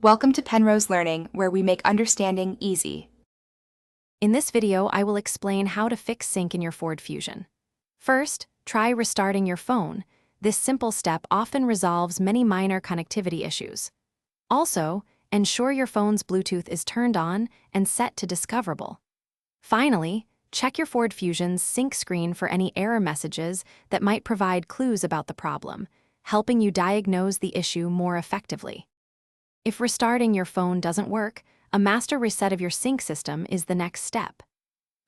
Welcome to Penrose Learning, where we make understanding easy. In this video, I will explain how to fix sync in your Ford Fusion. First, try restarting your phone. This simple step often resolves many minor connectivity issues. Also, ensure your phone's Bluetooth is turned on and set to discoverable. Finally, check your Ford Fusion's sync screen for any error messages that might provide clues about the problem, helping you diagnose the issue more effectively. If restarting your phone doesn't work, a master reset of your sync system is the next step.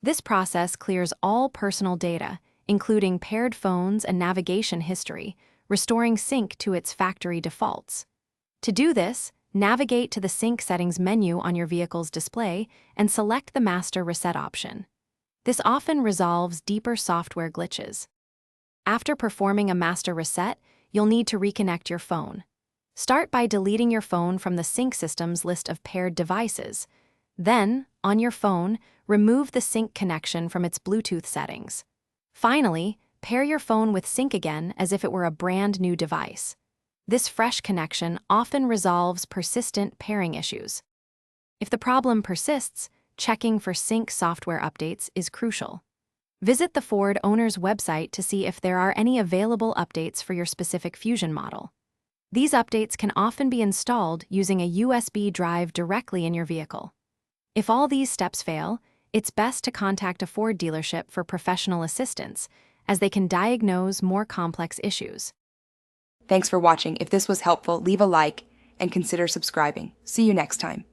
This process clears all personal data, including paired phones and navigation history, restoring sync to its factory defaults. To do this, navigate to the Sync Settings menu on your vehicle's display and select the Master Reset option. This often resolves deeper software glitches. After performing a master reset, you'll need to reconnect your phone. Start by deleting your phone from the Sync System's list of paired devices. Then, on your phone, remove the sync connection from its Bluetooth settings. Finally, pair your phone with Sync again as if it were a brand new device. This fresh connection often resolves persistent pairing issues. If the problem persists, checking for sync software updates is crucial. Visit the Ford owner's website to see if there are any available updates for your specific Fusion model. These updates can often be installed using a USB drive directly in your vehicle. If all these steps fail, it's best to contact a Ford dealership for professional assistance, as they can diagnose more complex issues. Thanks for watching. If this was helpful, leave a like and consider subscribing. See you next time.